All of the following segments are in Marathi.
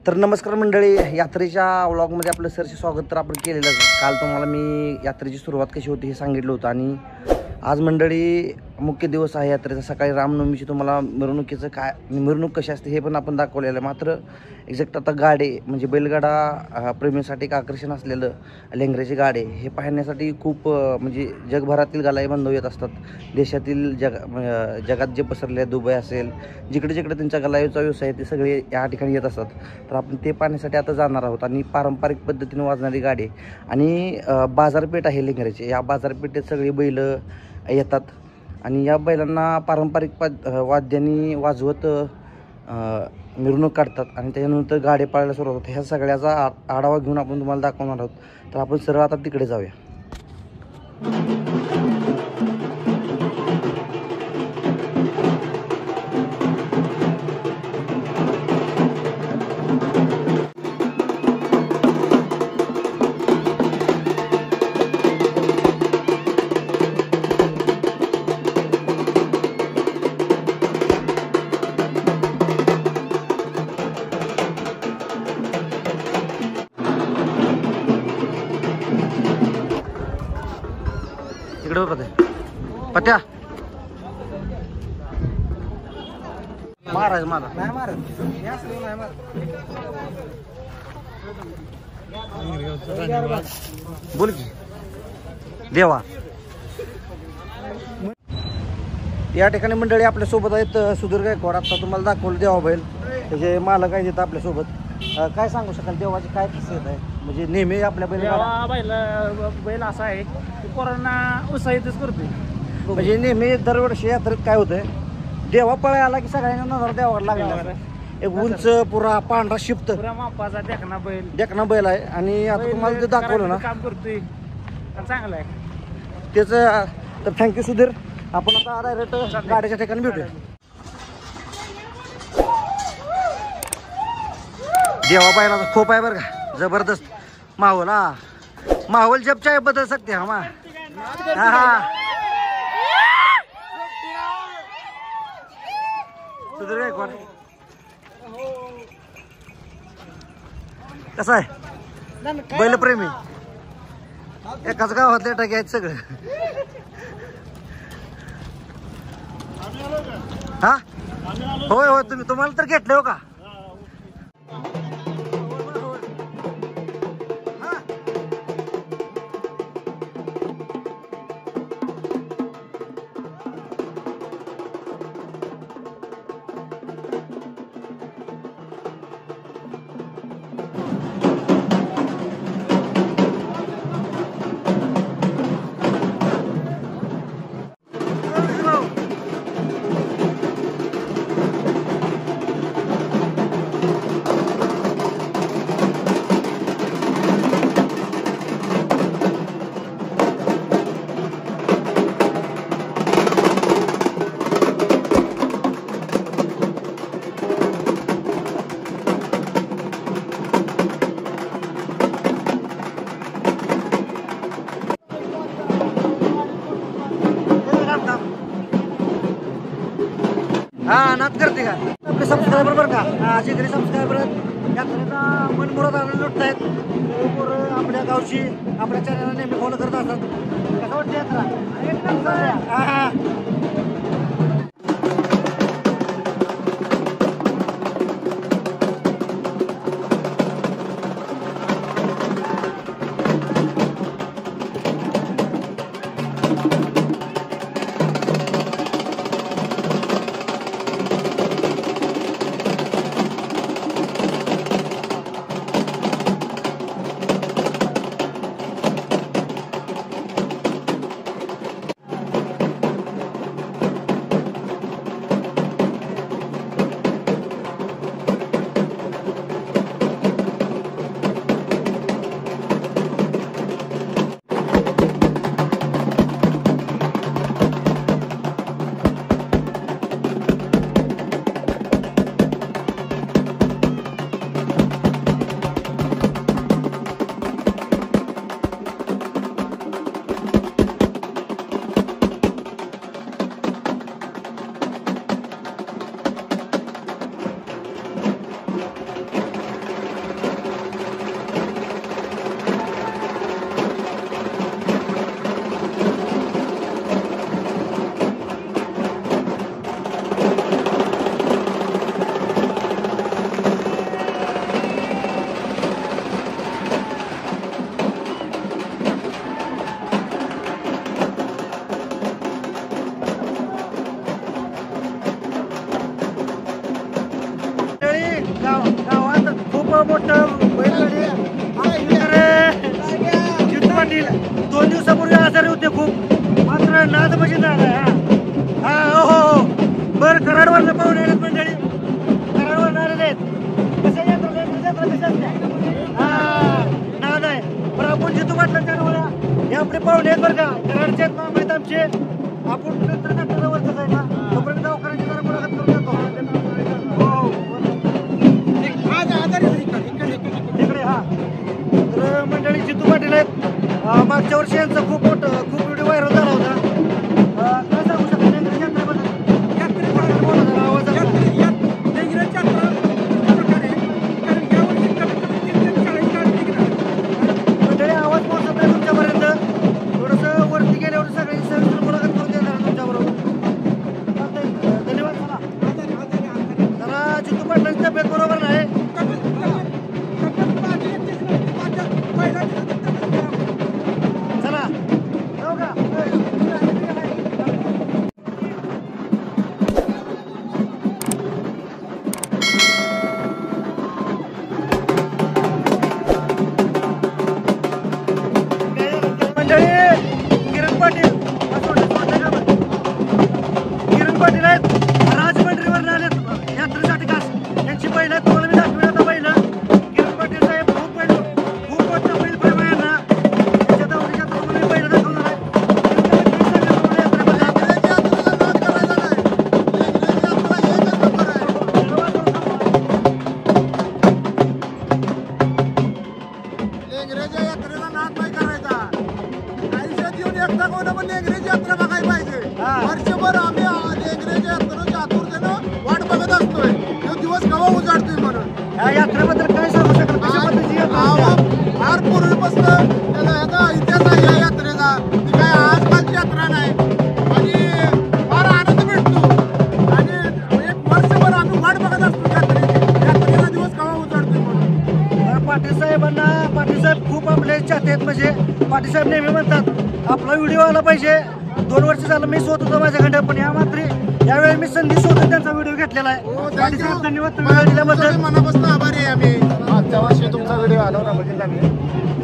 तर नमस्कार मंडळी, यात्रेच्या व्लॉगमध्ये आपलं सरचे स्वागत तर आपण केलेलं. काल तुम्हाला मी यात्रेची सुरुवात कशी होती हे सांगितलं होतं आणि आज मंडळी मुख्य दिवस आहे यात्रेचा. सकाळी रामनवमीची तुम्हाला मिरवणूक कशी असते हे पण आपण दाखवलेलं आहे. मात्र एक्झॅक्ट आता गाडे म्हणजे बैलगाडा प्रेमीसाठी एक आकर्षण असलेलं लेंगऱ्याचे गाडे हे पाहण्यासाठी खूप म्हणजे जगभरातील गालाई बांधव येत असतात. देशातील जगात जे पसरले, दुबई असेल, जिकडे जिकडे त्यांचा गलाईचा व्यवसाय आहे ते सगळे या ठिकाणी येत असतात. तर आपण ते पाहण्यासाठी आता जाणार आहोत आणि पारंपरिक पद्धतीने वाजणारी गाडी आणि बाजारपेठ आहे लेंगऱ्याची. या बाजारपेठेत सगळी बैल येतात आणि या बैलांना पारंपरिक वाद्यांनी वाजवत मिरवणूक काढतात आणि त्याच्यानंतर गाडी पळायला सुरुवात होते. ह्या सगळ्याचा आढावा घेऊन आपण तुम्हाला दाखवणार आहोत. तर आपण सरळ आता तिकडे जाऊया. इकडे बघा पत्या महाराज मला नाही मारत बोल की देवा. या ठिकाणी मंडळी आपल्या सोबत आहेत सुधीर गायकवाड. आता तुम्हाला दाखवलं देवा बैल, त्याचे मालक आहेत इथं आपल्या सोबत. काय सांगू शकाल देवाची काय खासियत आहे? म्हणजे नेहमी आपल्या बैल असा आहे की पोरांना उत्साहितच करतोय. म्हणजे नेहमी दरवर्षी यात्रेत काय होतंय, देवा पळायला आला की सगळ्यांना नजर देवावर लागला. एक उंच पुरा पांढरा शिफ्ट पुरा मापाचा देखना बैल आहे आणि आता तुम्हाला ते दाखवलं ना काम करतोय, चांगलं आहे त्याचं. तर थँक्यू सुधीर. आपण आता डायरेक्ट गाड्याच्या ठिकाणी भेटूया. देवा बैलाचा खोप आहे बरं का, जबरदस्त माहोल. माहोल जब चाहे बदल सकते हम. सुधीर गायकवाड कसं आहे बैलप्रेमी, एकाच गावातले टाकी आहेत सगळं. हा होय होय, तुम्हाला तर घेतलं हो का? नाच करते का आपले सबस्क्रायबर बरं का? शेतकरी सबस्क्रायबर यात्रेचा मनमुराद आनंद लुटत आहेत. आपल्या गावची आपल्या चॅनलला नेहमी फॉलो करत असतात. कसं वाटतं यात्रा? मोठं बैलगाडी जितू पाटील 2 दिवसापूर्वी आजारी होते खूप, मात्र नाद म्हणजे नाद आहे. हा हो बरं, कराडवरनं पाहून येण्यात मंडळी, कराडवरनं आलेले आहेत. कसं यात्रा कशा असते? हा नाद आहे. बरं आपण जितू पाटलांच्या नावाला हे आपले पाहुणे आहेत बरं का, कराडचे नाव आहेत आमचे. आपण नंतर वरच आहे ना, तोपर्यंत गावकऱ्यांची जरा मुलाखत करून जातो. इकडे हा तर मंडळी जितू पाटील आहेत. मागच्या वर्षी यांचा खूप व्हिडिओ व्हायरल झाला होता. काय सांगू शकता मंडळी? आवाज पोहोचत नाही तुमच्यापर्यंत, थोडंसं वरती गेल्यावर सगळी सविस्तर मुलाखत करून देणार तुमच्याबरोबर. धन्यवाद. जरा जितू पाटलांची तब्येत बरोबर नाही. चला जाऊ का? मंडळी किरण पाटील आहेत, राजमंड्रीवर आलेत यात्रेसाठी खास. यांची बैल आहेत, तुम्हाला मी दाखवेन आता बैल. किरण पाटील साहेब खूप मोठं बैल प्रेम आहे ना, त्यांच्या दावणीच्या तुम्हाला मी बैल दाखवणार आहे. लेंगरेच्या यात्रेला नाद नाही करायचा. आयुष्यात येऊन एकदा कोणा पण लेंगरेची यात्रा बघायला पाहिजे. वर्षभर आम्ही लेंगरेच्या यात्रेच्या आतुरतेनं वाट बघत असतोय, तो दिवस केव्हा उजाडतोय म्हणून. या यात्रेबद्दल काय सांगू शकता? कशा पद्धतीची यात्रा असते? फार पूर्वीपासून याचा इतिहास आहे या यात्रेचा. ती काय आजकालची यात्रा नाही आणि फार आनंद भेटतो. आणि एक वर्षभर आम्ही वाट बघत असतो यात्रेचा दिवस केव्हा उजाडतोय म्हणून. पाटील साहेब खूप आपले चाहते आहेत. म्हणजे पाटील साहेब नेहमी म्हणतात आपला व्हिडिओ आला पाहिजे. 2 वर्ष झालं मी शोध होतो माझ्याकडे, पण यावेळी मी संधी शोधून त्यांचा व्हिडिओ घेतलेला आहे. पाटील साहेब धन्यवाद तुम्ही वेळ दिल्याबद्दल. मनापासून आभारी आहे आम्ही. मागच्या वर्षी तुमचा व्हिडिओ आला होता.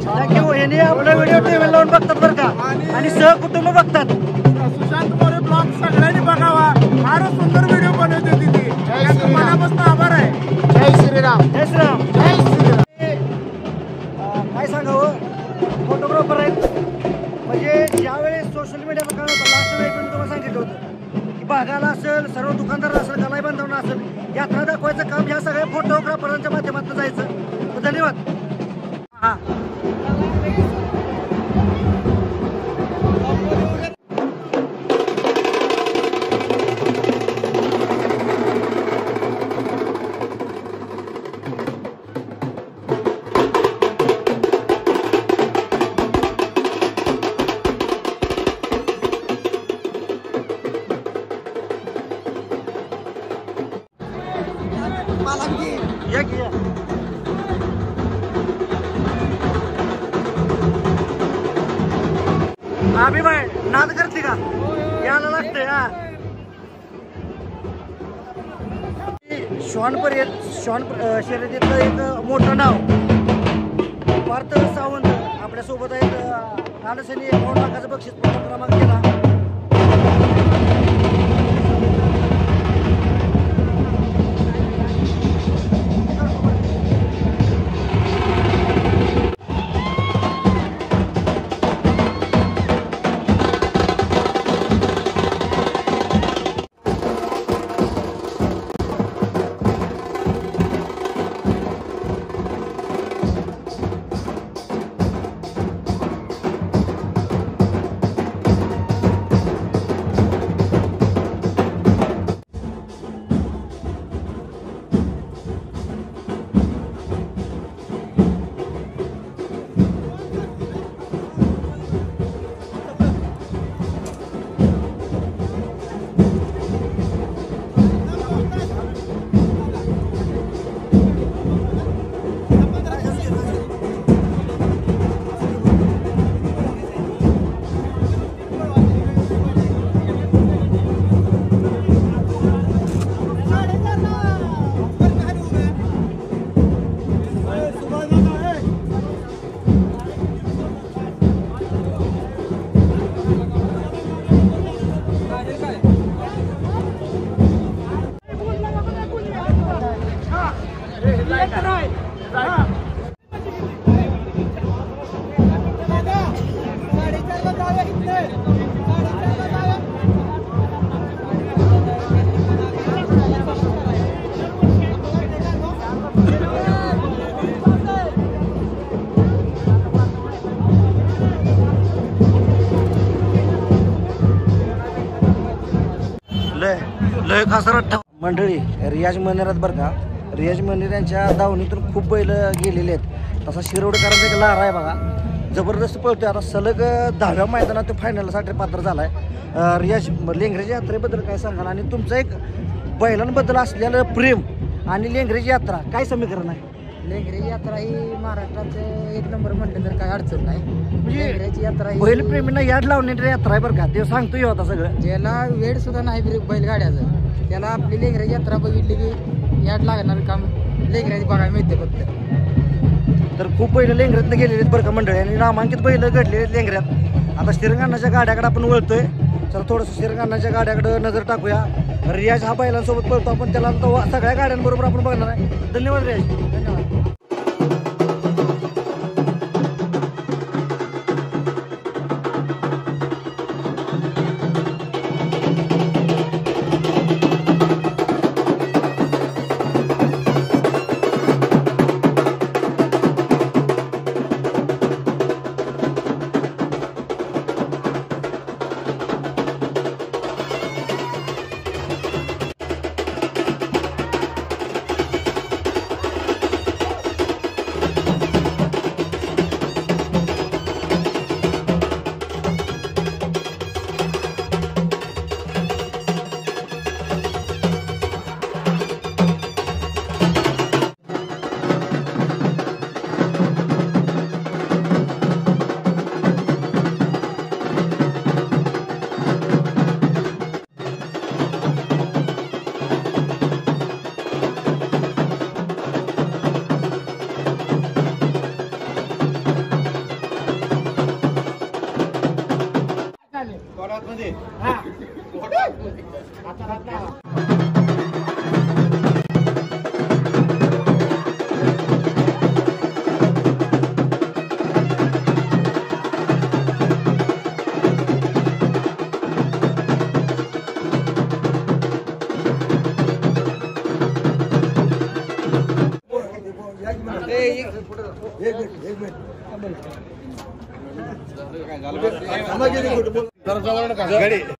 थँक्यू. यांनी आपला व्हिडिओ टीव्ही लावून बघतात बरं का, आणि सहकुटुंब बघतात. सुशांत मोरे ब्लॉग सगळ्यांनी बघावा. फारच सुंदर व्हिडिओ बनवते तिथे. मनापासून आभार आहे. जय श्रीराम. जय श्रीराम. जय श्रीराम. काय सांगावं, फोटोग्राफर आहेत. म्हणजे ज्यावेळेस सोशल मीडियावर काय होतं, लास्ट वेळी पण तुम्हाला सांगितलं होतं की भागाला असेल, सर्व दुकानदार असेल, गलाई बांधवणं असेल, यात्रा दाखवायचं काम ह्या सगळ्या फोटोग्राफरांच्या माध्यमातून जायचं. तर धन्यवाद. हा या की या. आम्ही बाय नाद करते का, यायला लागते. हा श्वान शर्यतीतलं एक मोठं नाव पार्थ सावंत आपल्यासोबत आहेत. नानसेने 2 लाखाचं बक्षीस क्रमांक केला. मंडळी रियाज मनेरात बरं का, रियाज मनेर यांच्या दावणीतून खूप बैल गेलेले आहेत. तसा शिरोडकरांचा एक लहरा आहे बघा, जबरदस्त पळतोय. आता सलग 10व्या मैदानात तो फायनलसाठी पात्र झालाय. रियाज लेंगरेच्या यात्रेबद्दल काय सांगाल आणि तुमचं एक बैलांबद्दल असलेलं प्रेम आणि लेंगरेची यात्रा काय समीकरण आहे? लेंगरेची यात्रा ही महाराष्ट्राचं एक नंबर म्हटलं तर काय अडचण नाही. म्हणजे लेंगरेची यात्रा ही बैलप्रेमींना याड लावण्याची यात्रा आहे बरं का, ते सांगतोय आता सगळं. ज्याला वेळ सुद्धा नाही बैलगाड्याचं त्याला आपली लेंगरेची यात्रा बघितली की याड लागणार काम लेंगरेची बघायला मिळते फक्त. तर खूप बैल लेंगऱ्यातनं गेलेले आहेत बरं का मंडळी, आणि नामांकित बैल घडलेले आहेत लेंगऱ्यात. आता शिरंगाणाच्या गाड्याकडे आपण वळतोय, तर थोडंसं शिरंगाणाच्या गाड्याकडे नजर टाकूया. रियाज हा बैलांसोबत पळतो आपण, त्याला सगळ्या गाड्यांबरोबर आपण बघणार आहे. धन्यवाद रियाज. धन्यवाद.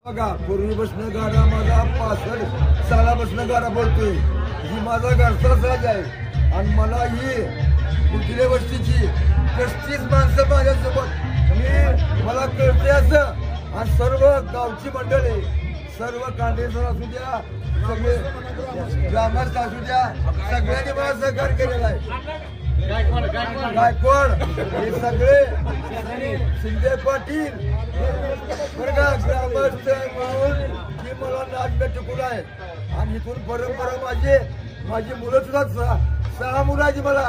बघा पूर्वी बसणं गाडा माझा 65 साला बसणं गाडा बोलतोय. ही माझा घरचा साज आहे आणि मला ही कुठल्या गोष्टीची 35 माणसं माझ्यासोबत मला कळते असं. आणि सर्व गावची मंडळी, सर्व कांडेसर असू द्या, सगळे ग्रामस्थ असू द्या, सगळ्यांनी मला सहकार्य केलेलं आहे. गायकवाड हे सगळे शिंदे पाटील बरं का ग्रामस्थ म्हणून ही मला नाच टिकून आहे. आणि इथून परंपरा माझी मुलं सुद्धा 6 मुलं आहे. मला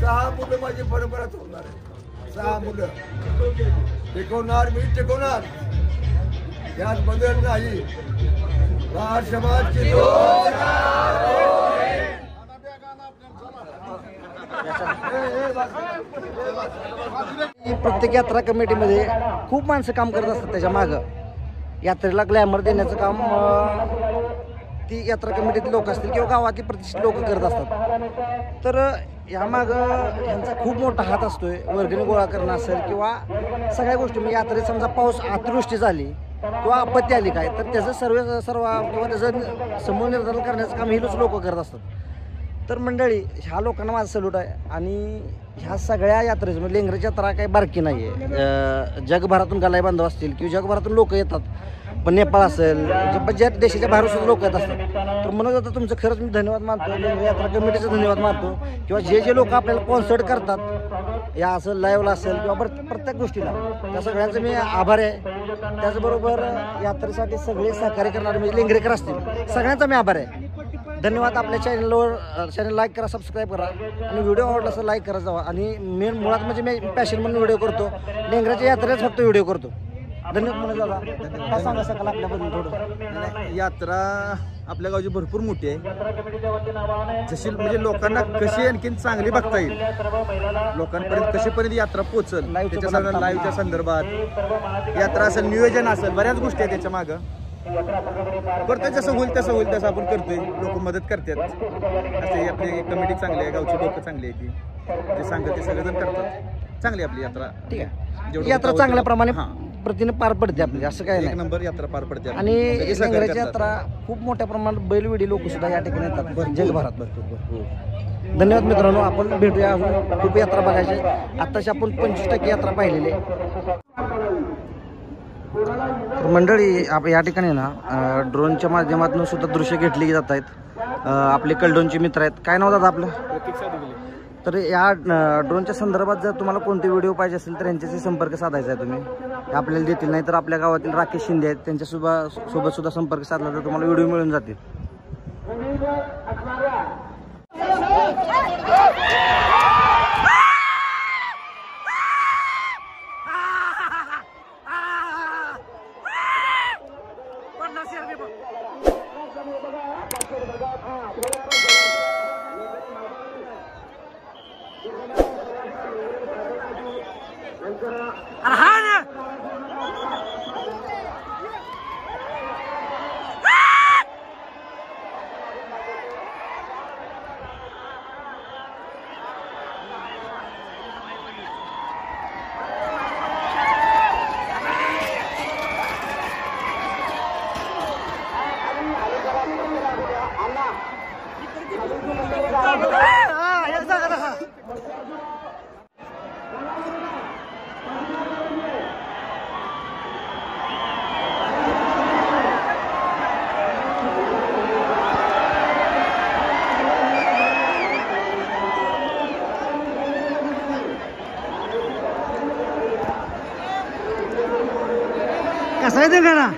6 मुलं माझी परंपरा चालणार आहे. 6 मुलं टिकवणार, मी टिकवणार, यात बदल नाही. समाजची प्रत्येक यात्रा कमिटीमध्ये खूप माणसं काम करत असतात. त्याच्या मागं यात्रेला ग्लॅमर देण्याचं काम ती यात्रा कमिटीतले लोक असतील किंवा गावातील प्रतिष्ठित लोक करत असतात. तर यामागं यांचा खूप मोठा हात असतोय. वर्गणी गोळा करणं असेल किंवा सगळ्या गोष्टी, म्हणजे यात्रेत समजा पाऊस अतिवृष्टी झाली किंवा आपत्ती आली काय, तर त्याचं सर्व किंवा त्याचं समूळ निर्धारण करण्याचं काम हे लोक करत असतात. तर मंडळी ह्या लोकांना माझा सल्यूट आहे. आणि ह्या सगळ्या यात्रेचं म्हणजे लेंगरेची यात्रा काही बारकी नाही आहे. जगभरातून गलाई बांधव असतील किंवा जगभरातून लोक येतात, पण नेपाळ असेल ज्या देशाच्या बाहेर सुद्धा लोक येत असतात. तर म्हणून आता तुमचं खरंच मी धन्यवाद मानतो, लेंगरे यात्रा कमिटीचा धन्यवाद मानतो, किंवा जे लोक आपल्याला स्पॉन्सर्ड करतात या असं लाईव्हला असेल किंवा प्रत्येक गोष्टीला, त्या सगळ्यांचं मी आभार आहे. त्याचबरोबर यात्रेसाठी सगळे सहकार्य करणारे म्हणजे लेंगरेकर असतील, सगळ्यांचा मी आभार आहे. धन्यवाद. आपल्या चॅनल लाईक करा, सबस्क्राईब करा, आणि व्हिडिओ आवडला असं लाईक करा जावा. आणि मेन मुळात म्हणजे मी पॅशन म्हणून व्हिडिओ करतो, लेंगराच्या यात्रेच फक्त व्हिडिओ करतो. धन्यवाद. म्हणून दादा काय सांगा सकाळ आपल्याबद्दल थोडं? यात्रा आपल्या गावची भरपूर मोठी आहे. जशी म्हणजे लोकांना कशी आणखीन चांगली बघता येईल, लोकांपर्यंत कशीपर्यंत यात्रा पोहोचल त्याच्या लाईव्हच्या संदर्भात यात्रा असेल, नियोजन असेल, बऱ्याच गोष्टी आहेत त्याच्या मागं. करतोय जसं होईल तसं आपण करतोय. लोक मदत करतात. असे आपली कमिटी चांगली आहे, गावची लोक चांगली आहे, ती जे सांगतात ते सगळेजण करतात. चांगली आपली यात्रा. ठीक आहे, यात्रा चांगल्या प्रमाणे प्रतीने पार पडते आपली, असं काय एक नाही. नंबर यात्रा पार पडते आपली. आणि सगळे सहकार्य लेंगऱ्याची करतात. यात्रा खूप मोठ्या प्रमाणात बैलवेडी लोक सुद्धा या ठिकाणी येतात जगभरात. हो. धन्यवाद मित्रांनो, आपण भेटूया अजून खूप यात्रा बघायची. आताशी आपण 25% यात्रा पाहिलेली आहे. तर मंडळी या ठिकाणी ना ड्रोनच्या माध्यमातून सुद्धा दृश्य घेतली जात आहेत. आपले कलडोनचे मित्र आहेत. काय नाव दादा आपलं? तर या ड्रोनच्या संदर्भात जर तुम्हाला कोणते व्हिडिओ पाहिजे असेल तर यांच्याशी संपर्क साधायचा आहे तुम्ही, ते आपल्याला देतील. नाही तर आपल्या गावातील राकेश शिंदे आहेत, त्यांच्यासोबत सुद्धा संपर्क साधला तर तुम्हाला व्हिडिओ मिळून जातील. कसं आहे ते गाणं?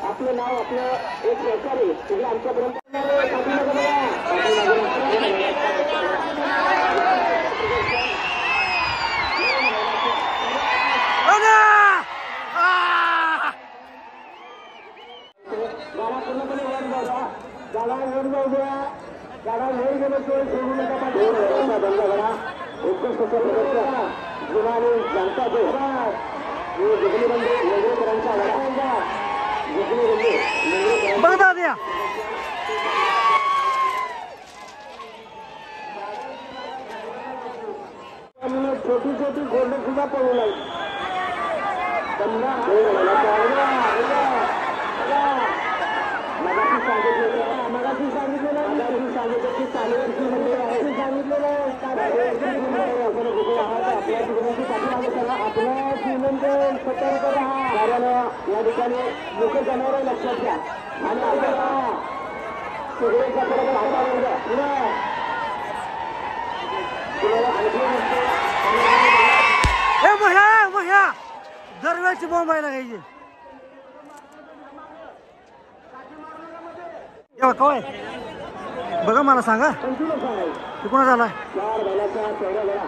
आपलं नाव आपलं एक सहकारी तुम्ही आमच्यापर्यंत गाडा पूर्णपणे वर जाऊ द्या, गाडा वर जाऊ द्या, गाडा वर गेलो तो सोडू नका. बंद करा. उत्कृष्ट प्रदर्शन जुनाने जनता दो जुगली बंदे नेगरेकरांचा गाडा जुगली बंदे नेगरेकरांचा बघा द्या छोटी छोटी गोंड सुद्धा पळू लागली. मगाशी सांगितलं की चालीवरची मंडळी आहे सांगितलेलं आपलं श्रीमंत सतर्क राहा. कारण या ठिकाणी लोक जनावर लक्षात घ्या आणि आपल्याला सगळ्याच्या बरोबर हातावर द्या. तुम्हाला दरवेळची बॉम्ब आहे लागायची. काय बघा मला सांगा तू कोणा झाला? 4 बैलाचा चौदा गळा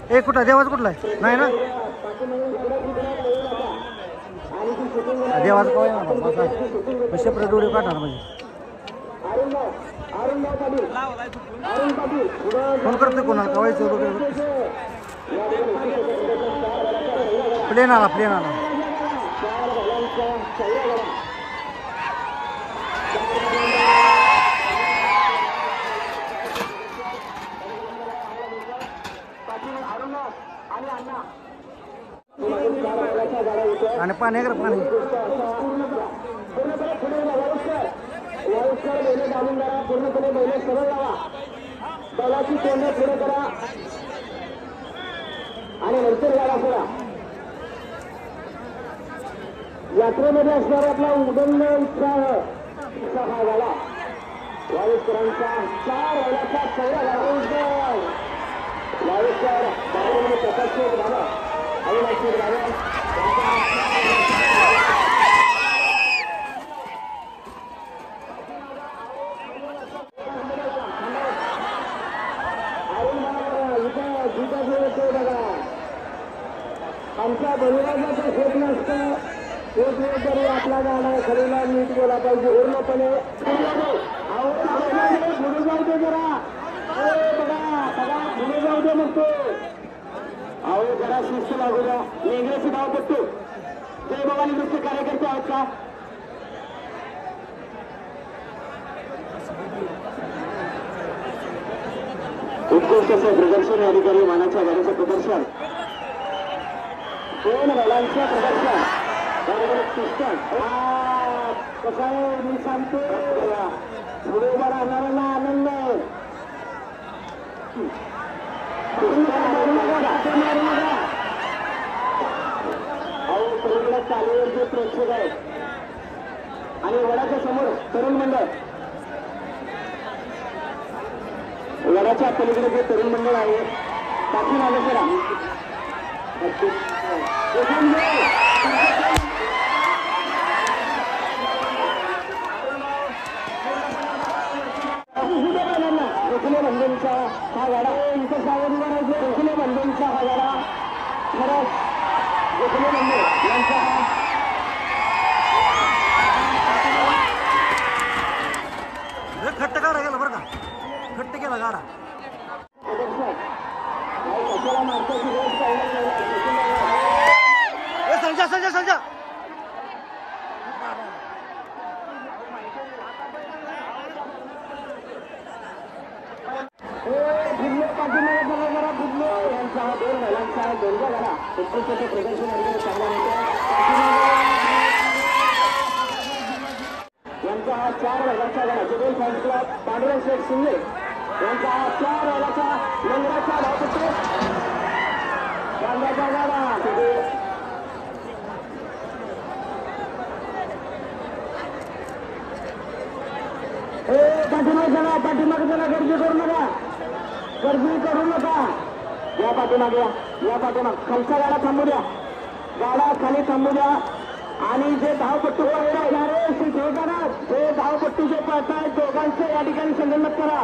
एक कुठला देवाचा कुठला आहे? नाही ना देवाचं काय सेपरेट उडी काढणार म्हणजे फोन करते कोणाला कवायचं वगैरे. प्लेन आला पाण्याकडे पाणी पूर्णपणे बैल सरळ लावा बैलाची तोंड पुढे करा आणि नंतर गाडा सोडा यात्रेमध्ये असणारा आपला उदंड उत्साह हा गाडा वायुकरांचा 4 बैलाचा चौदा गाडा वायुकर बाहेर प्रकाश गाडा अविनाशी गाडा आमच्या बलिराजाचा शेत नसतं एक वेळ तरी आपला गाडा खरीला नीट बोला पाहिजे पूर्णपणे पुढे जाऊ दे जरा बघा बघा पुढे जाऊ दे मग तो अहो जरा शिस्त लागू द्या लेंगऱ्याची धाव पडतो जय भवानी नृत्य कार्यकर्ते आहात का उत्कृष्ट असं प्रदर्शन या ठिकाणी मानाच्या गाडीचं प्रदर्शन 2 बैलांचं प्रदर्शन पिस्टन कसं आहे मी सांगतो पुढे उभा राहणाऱ्यांना आनंद आहे अहो सगळीकडे चालीवरचे प्रेक्षक आहेत आणि वडाच्या समोर तरुण मंडळ वडाच्या पलीकडे जे तरुण मंडळ आहे पाठी मागे करा गोखले बंधूंचा हा गाडा इथं सावध करायचं गोखले बंधूंचा हा गाडा खरंच गोखले बंधू यांचा खट्ट गाडा गेला बरं का खट्ट गेला गाडा संजय यांचा 2 बैलांचा दोनगा गाडा उत्कृष्ट प्रदर्शन चांगला यांचा हा 4 बैलांचा गाडा जुबेल फॅन्स क्लब पांडुरंग शेठ शिंदे यांचा हा 4 बैलाचा लंगराचा धावपट्टू कांद्याचा गाडा पाठीमाग जरा गर्दी करू नका या पाठीमागे या पाठीमाग खालचा गाडा थांबू द्या गाडा खाली थांबू द्या आणि जे धावपट्टू जे धावपट्टू जे पळतायत दोघांचे या ठिकाणी संगणमत करा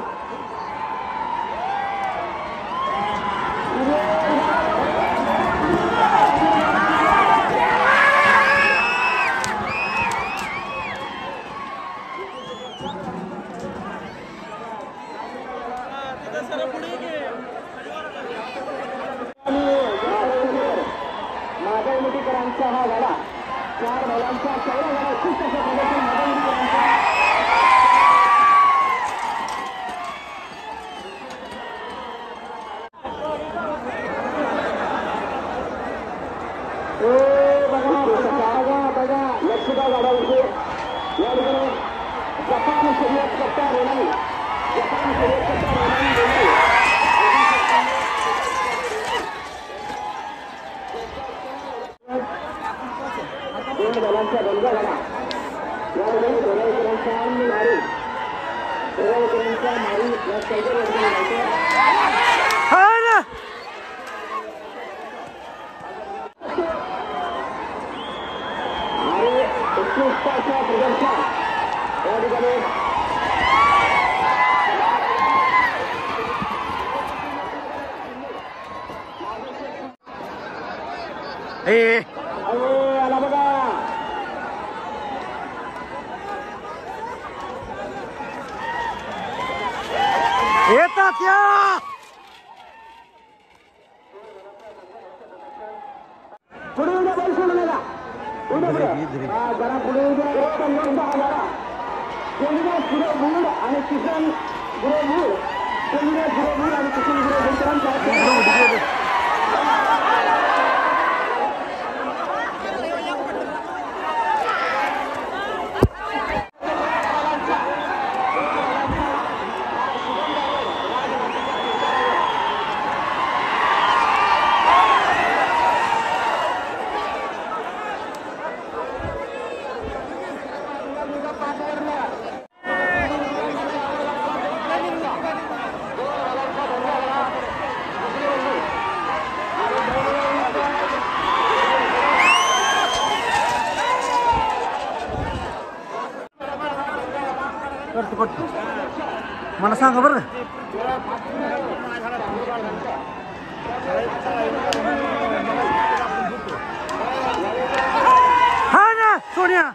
माधवमुटीकरांचा हा गाडा 4 बैलांचा 14 गाडा खूप असं प्रदर्शन माधवमुटीकरांचा बघा लक्ष द्या गाड्यावरती या ठिकाणी जपान शर्यत कट्टा रेणाई जपान शर्यत कट्टा रेणाई दोन बैलांचा बंद गाडा यावेळी दोघांच्या मारी या स्पर्धेमध्ये आणि उत्कृष्टाच्या प्रदर्शन या ठिकाणी आला बघा येतात या पुढे उद्या बैल सोडू नका जरा पुढे उद्या पुढे गुड आणि किसन गुरु गुड गुरु आणि किसन गुरु मला सांगा बरं हा ना सोनिया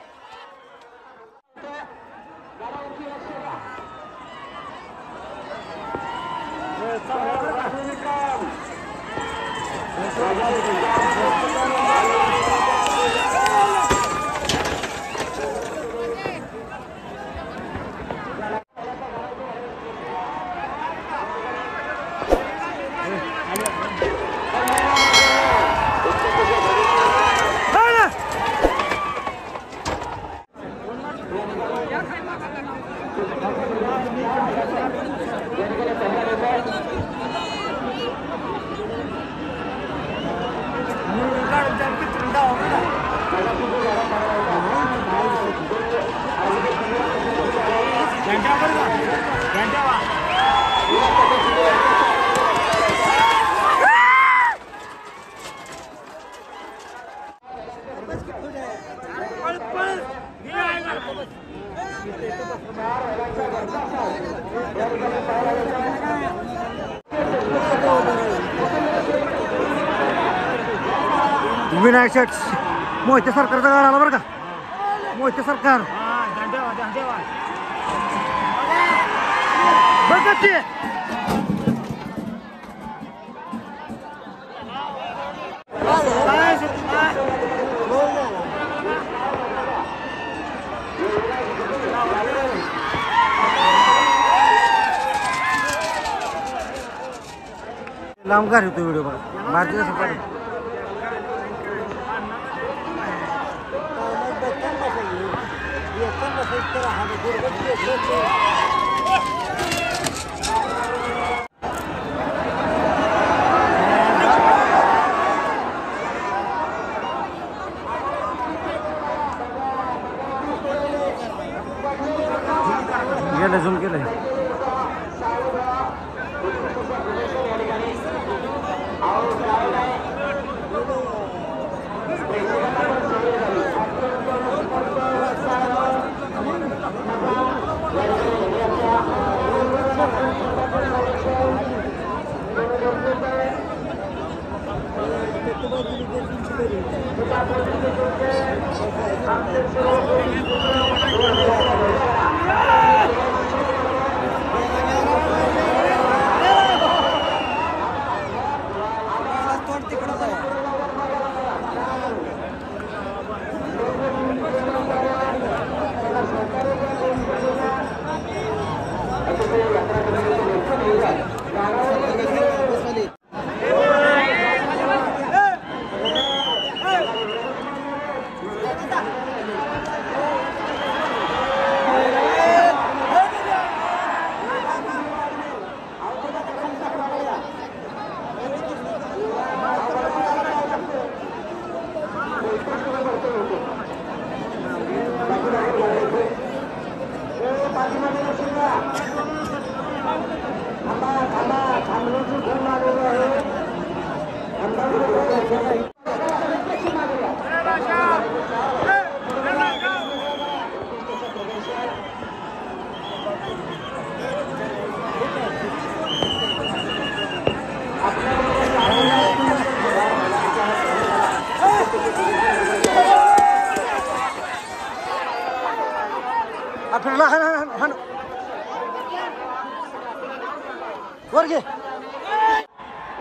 विनायक शेठ मोहिते सरकारचा गाड आला बरं का मोहिते सरकार बरं का ते लांब घाल होतो व्हिडिओ बघा भारतीय गेलं झूम केलं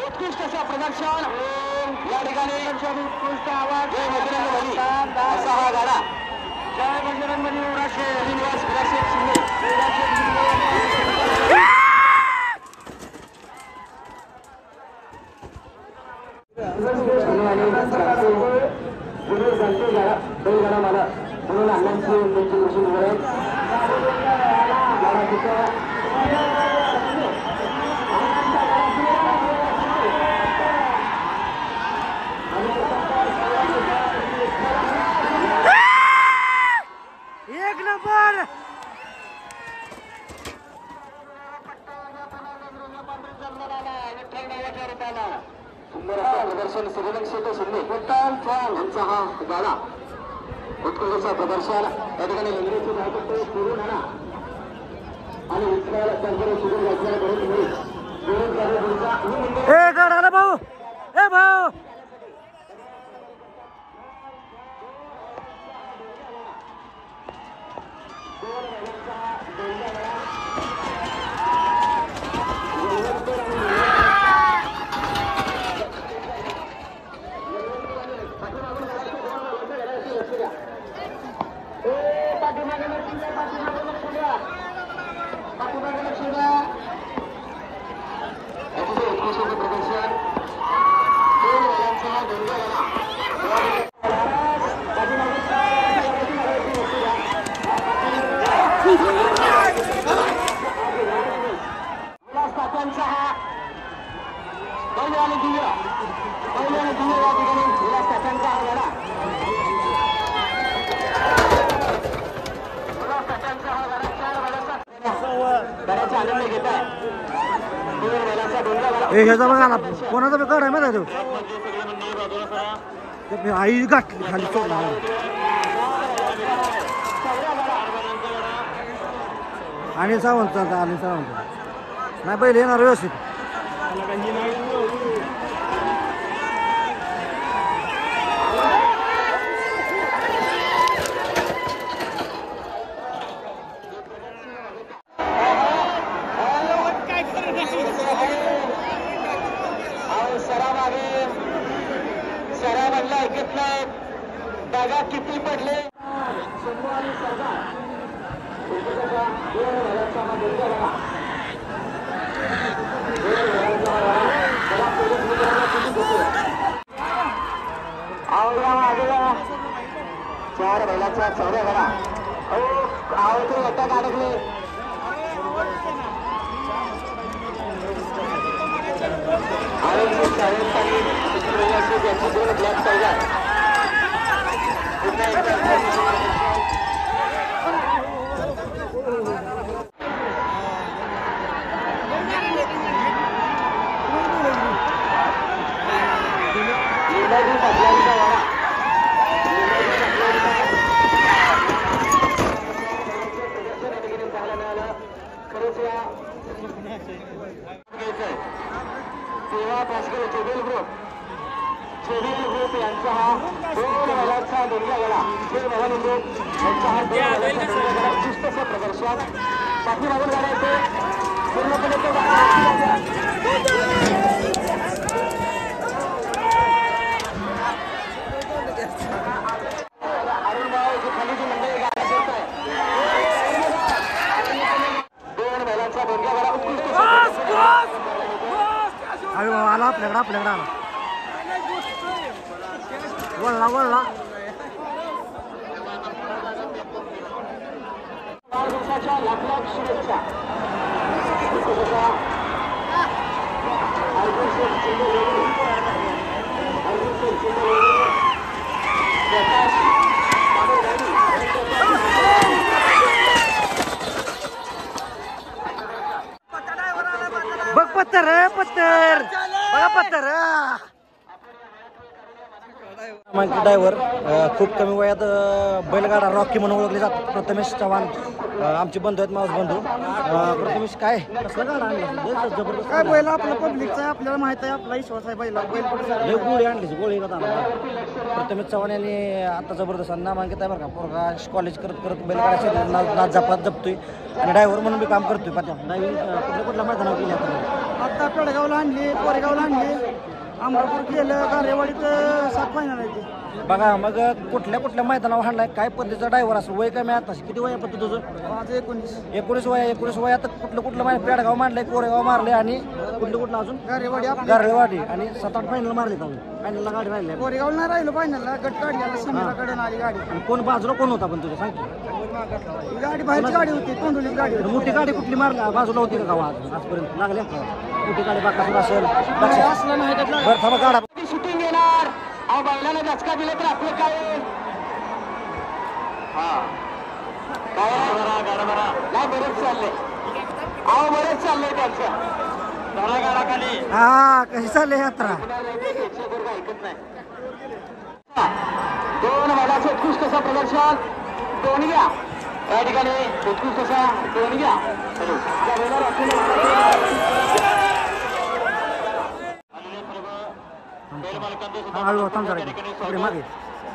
उत्कृष्ट अशा प्रदर्शन या ठिकाणी उत्कृष्ट आवाज असा हा गाडा जय बजरंगबली श्रीनिवास बैलगाडा मला म्हणून एक नंबर सुंदर असं प्रदर्शन श्रीरंग शेटे शिंदे यांचा हा गाडा उत्कृष्ट प्रदर्शन या ठिकाणी इंग्रजी धावपट्टी फिरून आणा आणि इस्माईल त्यांच्याकडे सुरू घातलेला घडत नाही ए गड आला भाऊ ए भाऊ ए ह्याचा बघा ना कोणाचा बी काढाय माहिती तो आई गाठली खाली सोडला अनिल सावंत अनिल सावंत नाही पहिले येणार व्यवस्थित जागा किती पडले चार बैलाच्या चौऱ्या घडा आवडते अटक अडकले त्यांची दोन ब्लॅक पाहिजे सेवा भास्कर चोबेल ग्रुप यांचा हा 2 बैलांचा दोन्ही गळा खेळ महानंदो यांचा हा 2 बैलांचा दोन्ही गळा उत्कृष्ट प्रदर्शन पाठीमागून गाड्याचे पूर्णपणे तो अरुणभाऊ जी खाली जी मंडळी गाडी करत आहे 2 बैलांचा दोन्ही गळा उत्कृष्ट अरे बाबा आला आपल्याकडे आला वळला वाढदिवसाच्या लाख शुभेच्छा बघ पत्तर बघा पत्तर ड्रायव्हर खूप कमी वयात बैलगाडा रॉकी म्हणून ओळखले जातात प्रथमेश चव्हाण आमचे बंधू आहेत मावस बंधू प्रथमेश काय कसला गाडा आणला जबरदस्त काय बैल आपलं पब्लिकचा आहे आपल्याला माहित आहे आपला विश्वास आहे बैला बैल लय गोळी आणली गोळी का प्रथमेश चव्हाण यांनी आता जबरदस्त नामांकित आहे बरं का पोरगा कॉलेज करत बैलगाडा नाच जपतोय आणि ड्रायव्हर म्हणून मी काम करतोय पात्या ड्रायव्हिंग कुठल्या मैदानावर केली आता पेडगावला आणली कोरेगावला आणली अमरापूर केलं गारेवाडीत 7 फायनल आहे ते बघा मग कुठल्या मैदानावर हाणलाय काय पद्धतीचा ड्रायव्हर असं वय कमी आता किती वय पद्धत तुझं माझं 19 19 वयात कुठलं माहिती पेडगाव मारलंय कोरेगाव मारले आणि कुठलं अजून गारेवाडी आणि 7-8 फायनल मारले फायनलला गाडी राहिली कोरेगावला नाही राहिलो फायनलला गट काढल्याला सीमेला आली गाडी आणि कोण बाजूला कोण होता पण तुझं सांग ही गाडी बाहेरची गाडी होती तोंडुलीची गाडी होती मोठी गाडी कुठली मारली बाजूला होती का गावात आजपर्यंत लागल्या मोठी गाडी बाकासूर असेल असला नाही त्यातला बरं थांबा गाडा शूटिंग येणार अहो बैलाने दचका दिला तर आपलं काय नाही बरेच चाललंय अहो बरेच चाललंय त्यांचं गाडा खाली हा कशी चालली यात्रा ऐकत नाही 2 बैलाचं उत्कृष्ट असं प्रदर्शन दोन्ही या ठिकाणी उत्कृष्ट असा देणग्या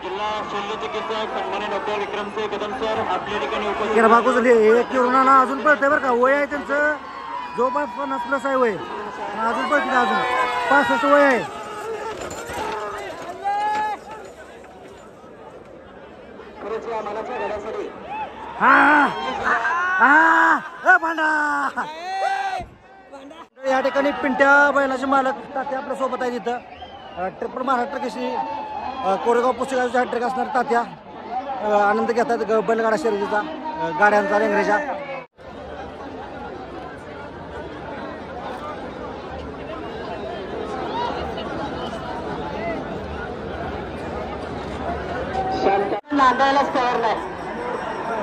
जिल्हा शल्य चिकित्सक सन्मान्य डॉक्टर विक्रमसिंह कदम सर आपल्या ठिकाणी उपस्थित अजून पळतंय बरं का वय आहे त्यांचं जवळपास 50+ आहे वय अजून पळते अजून 65 वय आहे. या ठिकाणी पिंट्या बैलाचे मालक तात्या आपल्या सोबत आहे तिथं ट्रिपल महाराष्ट्र केसरी कोरेगाव पुस्तकाचा हॅट्रिक असणार तात्या आनंद घेतात बैलगाडा शर्यतीचा गाड्यांचा रेंगरेच्या. नांदायलाच तयार नाही.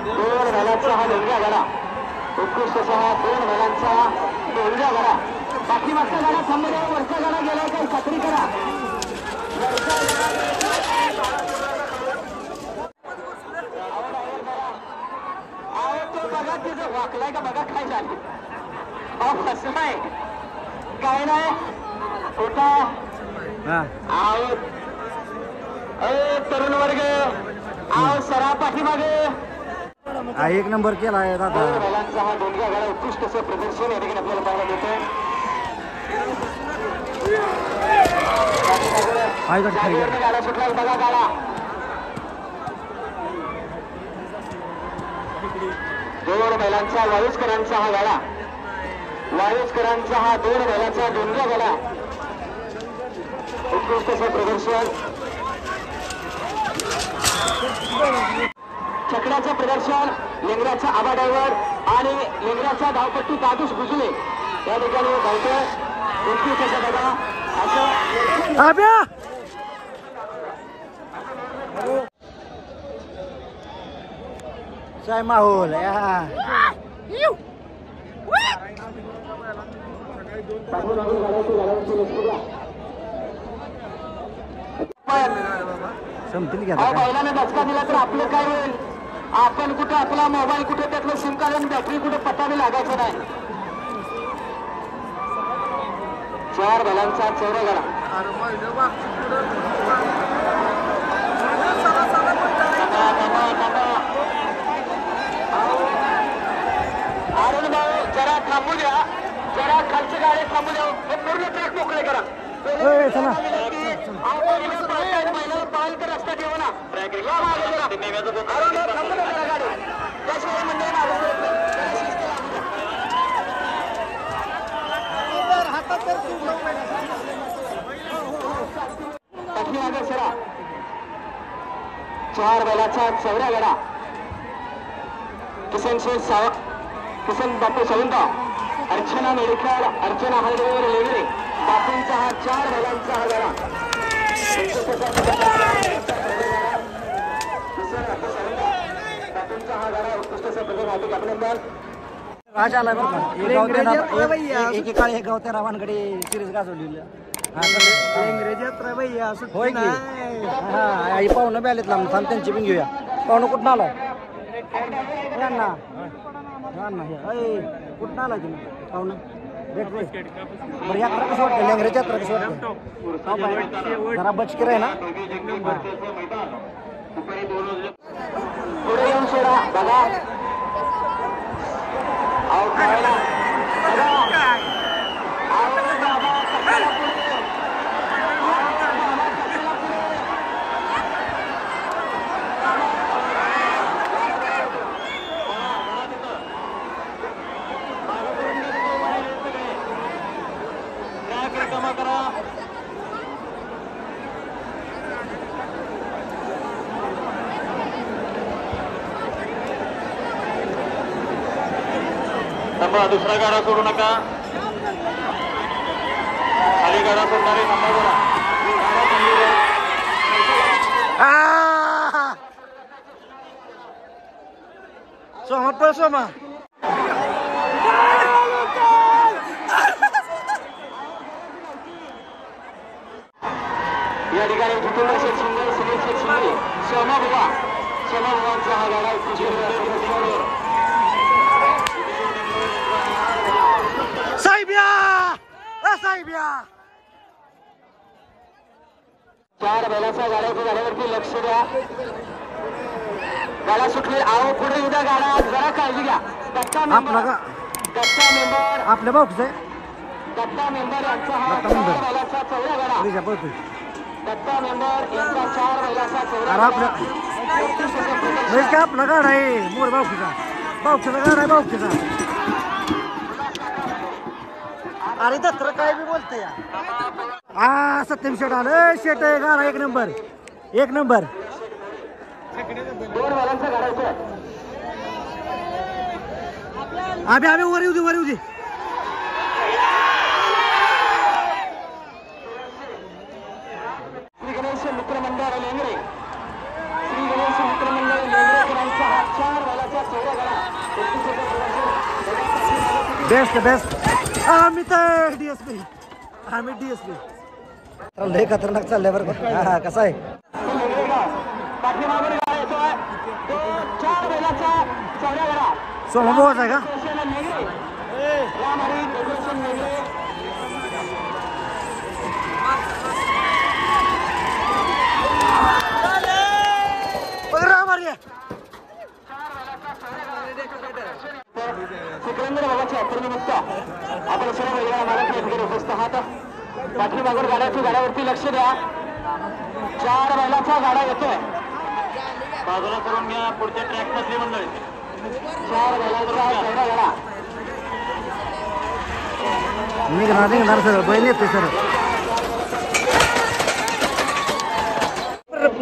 2 बैलांचा हा लोंग्या गाडा उत्कृष्ट असा हा 2 बैलांचा लोंग्या गाडा. बाकी मागचा गाडा थांबू द्या. वरचा गाडा गेलाय काही खात्री करा. तो बघा तिचं वाकलाय का बघा काय झालं. अहो कसं नाही काय नाही होता तरुण वर्ग आव सरा पाठीमागे 1 नंबर केला आहे दादा. बैलांचा हा डोंगरा गाडा उत्कृष्ट असं प्रदर्शन या ठिकाणी आपल्याला पाहायला मिळतंय. गाडा सुटला बघा गाडा 2 बैलांचा वाळुसकरांचा हा गाडा वाळुसकरांचा हा 2 बैलांचा डोंगरा गाडा उत्कृष्ट असं प्रदर्शन. चकड्याचं प्रदर्शन लेंगऱ्याचा आबा ड्रायव्हर आणि लेंगऱ्याचा धावपट्टू दादूस भुजले या ठिकाणी धावतोय. उत्कृष्ट असं बघा असं काय माहोल संपतील घ्या. बैलाने धचका दिला तर आपलं काय होईल. आपण कुठे आपला मोबाईल कुठे त्यातलं सिम कार्ड आणि बॅटरी कुठे पत्तावी लागायचं नाही. 4 बैलांचा चौरा गाडा अरुण भाऊ जरा थांबू द्या. जरा खालचे गाडी थांबू द्या. हे पूर्ण ट्रॅक मोकळे करा. महिन्याला पाल तर रस्ता ठेवा ना. अरुण थांबू द्या जरा गाडी त्याशिवाय म्हणजे पाठीमागे सरा 4 बैलाचा चौऱ्या गाडा किसन बापू सावंत अर्चना मेडकर अर्चना हलदेवर लेगरे बापूंचा हा 4 बैलांचा हा गाडा बापूंचा हा गाडा उत्कृष्ट असं प्रदर्शन हार्दिक अभिनंदन. राज आला बरं का. एकेकाळी एक गाव त्या रावांकडे सिरीज गाजवलेलं होय की. हा आई पाहुणं बी आलेत लांब थांब त्यांची पण घेऊया. पाहुणं कुठं आलाय अण्णा कुठं आलाय तुम्ही पाहुणं बरं. यात्रा कसं वाटतं लेंगऱ्याची यात्रा कसं वाटतं. जरा बचकीर आहे ना. पुढे येऊन सोडा बघा दुसरा गाडा सोडू नका. खाली गाडा सोडणारे थांबा जरा. सोमा पळ सोमा. या ठिकाणी जितेंद्र शेठ शिंदे सुनील शेठ शिंदे सोमा बाबा चमकवांचा हा गाडा साहेबिया 4 बैलाचा गाड्यावरती लक्ष द्या. गाडा सुटले. आहो पुढे उद्या गाडा जरा काळजी घ्या. दत्ता मेंबर आपल्या भाऊच आहे दत्ता मेंबर यांचा हा 4 बैलाचा चौदा गाडा. दत्ता मेंबर यांचा 4 बैलाचा चौदा गाडा. काय आपला गाडा आहे मोर भाऊचा गाडा आहे भाऊचा. अरे दत्र काय बी बोलतोय हा सत्यम शेट आलं. शेट आहे गाडा एक नंबर 2 बैलांचा गाडा होतोय. आम्ही वर येऊ दे श्री गणेश मित्रमंडळ लेंगरे लेंगरेकरांचा हा 4 बैलाचा चौदा गाडा. बेस्ट आम्ही तर डीएसपी लय खतरनाक चाललंय बरं. हा कसा आहे पाठीमागून गाडा येतोय. 4 बैलाचा चौदा गाडा. सोमा भाऊच आहे का राम हरी डेकोरेशन लेंगरे. सिकंदर बाबाच्या यात्रेनिमित्त आपण सर्व वेगळ्या मालक या ठिकाणी उपस्थित आहात. पाठीमागून गाड्यावरती लक्ष द्या. 4 बैलाचा गाडा येतोय. बाजूला करून घ्या. पुढच्या ट्रॅक मधली मंडळी 4 बैलाचा चौदा गाडा. निघणार सर बैल येते सर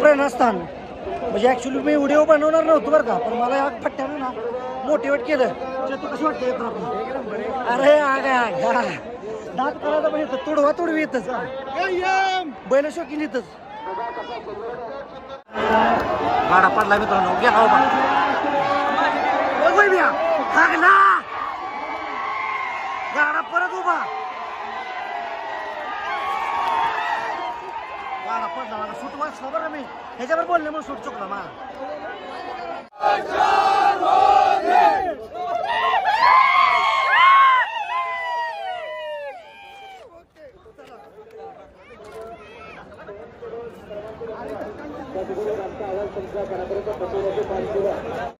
प्रेरणास्थान म्हणजे ऍक्च्युली मी व्हिडिओ बनवणार नव्हतो बरं का पण मला या फट्ट्यानं ना मोटिवेट केलं. तू कसं वाटतं अरे दात करायला पण येतं तुडवी येतच बैल शौकीन येतच. गाडा पडला मित्रांनो घ्या गाडा परत उभा. गाडा पडला मला सूट वाचला बरं मी ह्याच्यावर बोलले मग सूट चुकला मला.